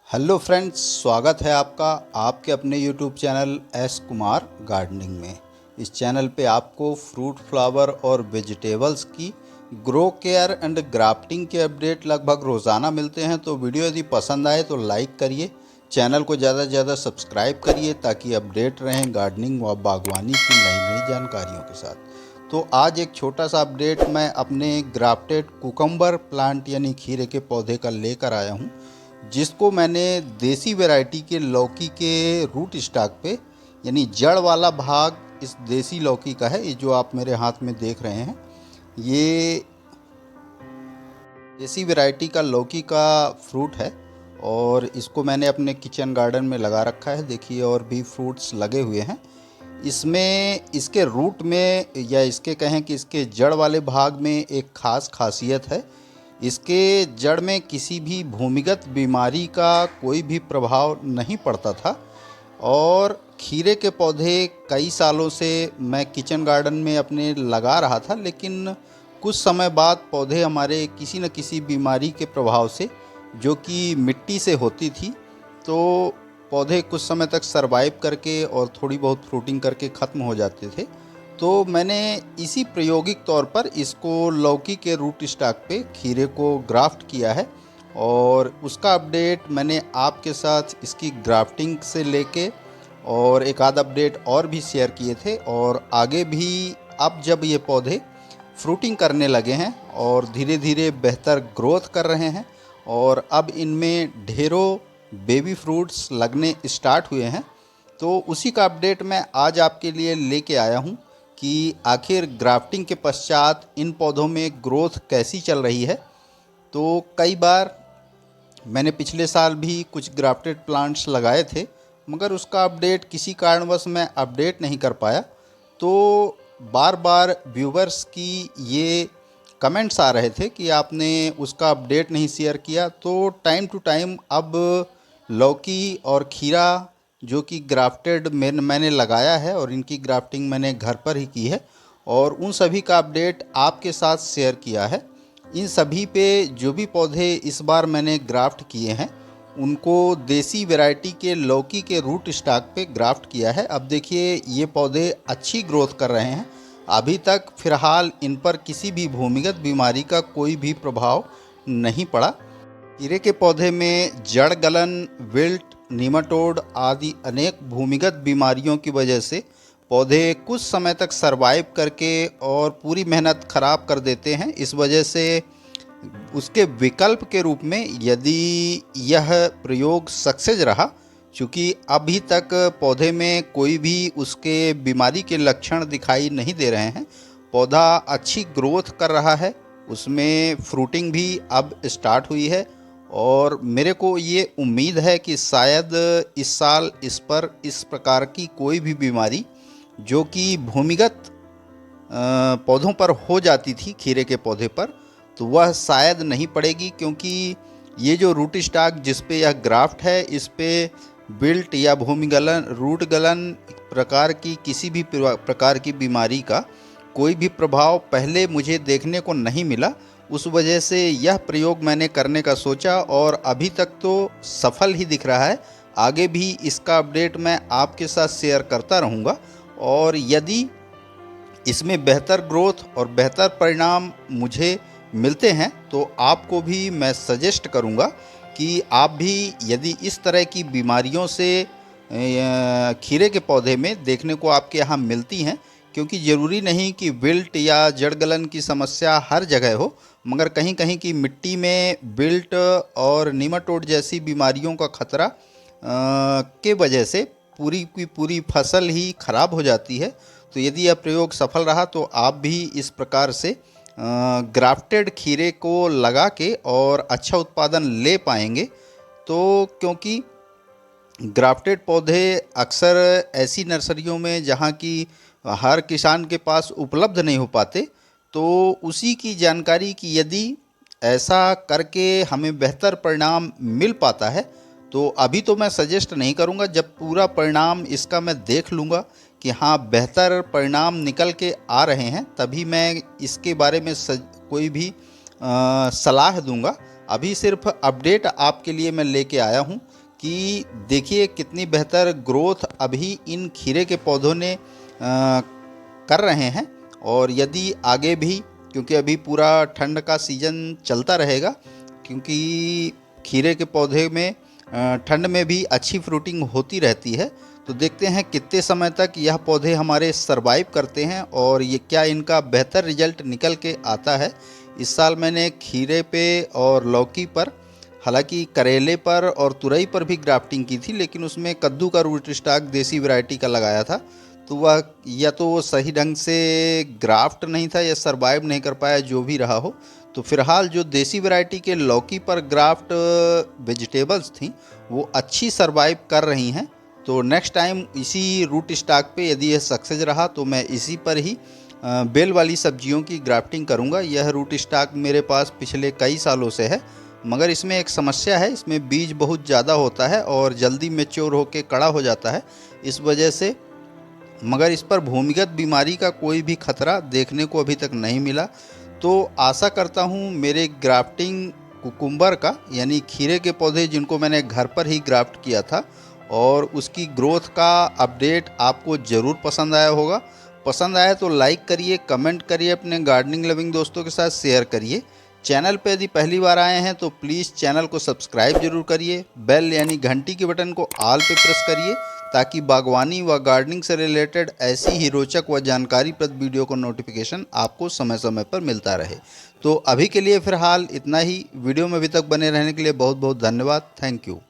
Hello friends, स्वागत है आपका आपके अपने YouTube channel S Kumar gardening में। इस चैनल पे आपको फ्रूट, फ्लावर और वेजिटेबल्स की ग्रो केयर एंड ग्राफ्टिंग के अपडेट लगभग रोज़ाना मिलते हैं। तो वीडियो यदि पसंद आए तो लाइक करिए, चैनल को ज़्यादा से ज़्यादा सब्सक्राइब करिए ताकि अपडेट रहें गार्डनिंग व बागवानी की नई नई जानकारियों के साथ। तो आज एक छोटा सा अपडेट मैं अपने ग्राफ्टेड कुकम्बर प्लांट यानी खीरे के पौधे का लेकर आया हूँ, जिसको मैंने देसी वैरायटी के लौकी के रूट स्टॉक पे यानी जड़ वाला भाग इस देसी लौकी का है। ये जो आप मेरे हाथ में देख रहे हैं, ये देसी वैरायटी का लौकी का फ्रूट है और इसको मैंने अपने किचन गार्डन में लगा रखा है। देखिए, और भी फ्रूट्स लगे हुए हैं इसमें। इसके रूट में या इसके कहें कि इसके जड़ वाले भाग में एक ख़ास खासियत है। इसके जड़ में किसी भी भूमिगत बीमारी का कोई भी प्रभाव नहीं पड़ता था और खीरे के पौधे कई सालों से मैं किचन गार्डन में अपने लगा रहा था, लेकिन कुछ समय बाद पौधे हमारे किसी न किसी बीमारी के प्रभाव से, जो कि मिट्टी से होती थी, तो पौधे कुछ समय तक सरवाइव करके और थोड़ी बहुत फ्रूटिंग करके ख़त्म हो जाते थे। तो मैंने इसी प्रायोगिक तौर पर इसको लौकी के रूट स्टॉक पे खीरे को ग्राफ्ट किया है और उसका अपडेट मैंने आपके साथ इसकी ग्राफ्टिंग से लेके और एक आध अपडेट और भी शेयर किए थे। और आगे भी अब जब ये पौधे फ्रूटिंग करने लगे हैं और धीरे धीरे बेहतर ग्रोथ कर रहे हैं और अब इनमें ढेरों बेबी फ्रूट्स लगने स्टार्ट हुए हैं, तो उसी का अपडेट मैं आज आपके लिए लेके आया हूँ कि आखिर ग्राफ्टिंग के पश्चात इन पौधों में ग्रोथ कैसी चल रही है। तो कई बार मैंने पिछले साल भी कुछ ग्राफ्टेड प्लांट्स लगाए थे, मगर उसका अपडेट किसी कारणवश मैं अपडेट नहीं कर पाया। तो बार बार व्यूवर्स की ये कमेंट्स आ रहे थे कि आपने उसका अपडेट नहीं शेयर किया। तो टाइम टू टाइम अब लौकी और खीरा जो कि ग्राफ्टेड मैंने लगाया है और इनकी ग्राफ्टिंग मैंने घर पर ही की है और उन सभी का अपडेट आपके साथ शेयर किया है। इन सभी पे जो भी पौधे इस बार मैंने ग्राफ्ट किए हैं उनको देसी वैरायटी के लौकी के रूट स्टॉक पे ग्राफ्ट किया है। अब देखिए, ये पौधे अच्छी ग्रोथ कर रहे हैं। अभी तक फिलहाल इन पर किसी भी भूमिगत बीमारी का कोई भी प्रभाव नहीं पड़ा। खीरे के पौधे में जड़ गलन, विल्ट, नीमाटोड आदि अनेक भूमिगत बीमारियों की वजह से पौधे कुछ समय तक सरवाइव करके और पूरी मेहनत ख़राब कर देते हैं। इस वजह से उसके विकल्प के रूप में यदि यह प्रयोग सक्सेस रहा, चूँकि अभी तक पौधे में कोई भी उसके बीमारी के लक्षण दिखाई नहीं दे रहे हैं, पौधा अच्छी ग्रोथ कर रहा है, उसमें फ्रूटिंग भी अब स्टार्ट हुई है और मेरे को ये उम्मीद है कि शायद इस साल इस पर इस प्रकार की कोई भी बीमारी जो कि भूमिगत पौधों पर हो जाती थी खीरे के पौधे पर, तो वह शायद नहीं पड़ेगी, क्योंकि ये जो रूट स्टॉक जिस पे यह ग्राफ्ट है, इस पे बिल्ट या भूमिगलन, रूट गलन प्रकार की किसी भी प्रकार की बीमारी का कोई भी प्रभाव पहले मुझे देखने को नहीं मिला। उस वजह से यह प्रयोग मैंने करने का सोचा और अभी तक तो सफल ही दिख रहा है। आगे भी इसका अपडेट मैं आपके साथ शेयर करता रहूँगा और यदि इसमें बेहतर ग्रोथ और बेहतर परिणाम मुझे मिलते हैं तो आपको भी मैं सजेस्ट करूंगा कि आप भी यदि इस तरह की बीमारियों से खीरे के पौधे में देखने को आपके यहाँ मिलती हैं, क्योंकि ज़रूरी नहीं कि विल्ट या जड़ गलन की समस्या हर जगह हो, मगर कहीं कहीं की मिट्टी में विल्ट और नीमाटोड जैसी बीमारियों का खतरा के वजह से पूरी की पूरी फसल ही खराब हो जाती है। तो यदि यह प्रयोग सफल रहा तो आप भी इस प्रकार से ग्राफ्टेड खीरे को लगा के और अच्छा उत्पादन ले पाएंगे। तो क्योंकि ग्राफ्टेड पौधे अक्सर ऐसी नर्सरियों में जहाँ की हर किसान के पास उपलब्ध नहीं हो पाते, तो उसी की जानकारी की यदि ऐसा करके हमें बेहतर परिणाम मिल पाता है तो अभी तो मैं सजेस्ट नहीं करूँगा। जब पूरा परिणाम इसका मैं देख लूँगा कि हाँ बेहतर परिणाम निकल के आ रहे हैं, तभी मैं इसके बारे में कोई भी सलाह दूंगा। अभी सिर्फ अपडेट आपके लिए मैं लेके आया हूँ कि देखिए कितनी बेहतर ग्रोथ अभी इन खीरे के पौधों ने कर रहे हैं। और यदि आगे भी, क्योंकि अभी पूरा ठंड का सीज़न चलता रहेगा, क्योंकि खीरे के पौधे में ठंड में भी अच्छी फ्रूटिंग होती रहती है। तो देखते हैं कितने समय तक यह पौधे हमारे सरवाइव करते हैं और ये क्या इनका बेहतर रिजल्ट निकल के आता है। इस साल मैंने खीरे पे और लौकी पर, हालांकि करेले पर और तुरई पर भी ग्राफ्टिंग की थी, लेकिन उसमें कद्दू का रूट स्टॉक देसी वैरायटी का लगाया था। तो वह या तो वो सही ढंग से ग्राफ्ट नहीं था या सरवाइव नहीं कर पाया, जो भी रहा हो। तो फिलहाल जो देसी वैरायटी के लौकी पर ग्राफ्ट वेजिटेबल्स थी वो अच्छी सरवाइव कर रही हैं। तो नेक्स्ट टाइम इसी रूट स्टॉक पे यदि यह सक्सेस रहा तो मैं इसी पर ही बेल वाली सब्जियों की ग्राफ्टिंग करूंगा। यह रूट स्टॉक मेरे पास पिछले कई सालों से है, मगर इसमें एक समस्या है, इसमें बीज बहुत ज़्यादा होता है और जल्दी मैच्योर होकर कड़ा हो जाता है इस वजह से। मगर इस पर भूमिगत बीमारी का कोई भी खतरा देखने को अभी तक नहीं मिला। तो आशा करता हूँ मेरे ग्राफ्टिंग कुकुम्बर का, यानी खीरे के पौधे जिनको मैंने घर पर ही ग्राफ्ट किया था, और उसकी ग्रोथ का अपडेट आपको ज़रूर पसंद आया होगा। पसंद आया तो लाइक करिए, कमेंट करिए, अपने गार्डनिंग लविंग दोस्तों के साथ शेयर करिए। चैनल पे यदि पहली बार आए हैं तो प्लीज़ चैनल को सब्सक्राइब जरूर करिए। बेल यानी घंटी के बटन को ऑल पे प्रेस करिए ताकि बागवानी व गार्डनिंग से रिलेटेड ऐसी ही रोचक व जानकारीप्रद वीडियो का नोटिफिकेशन आपको समय समय पर मिलता रहे। तो अभी के लिए फ़िलहाल इतना ही। वीडियो में अभी तक बने रहने के लिए बहुत बहुत धन्यवाद। Thank you.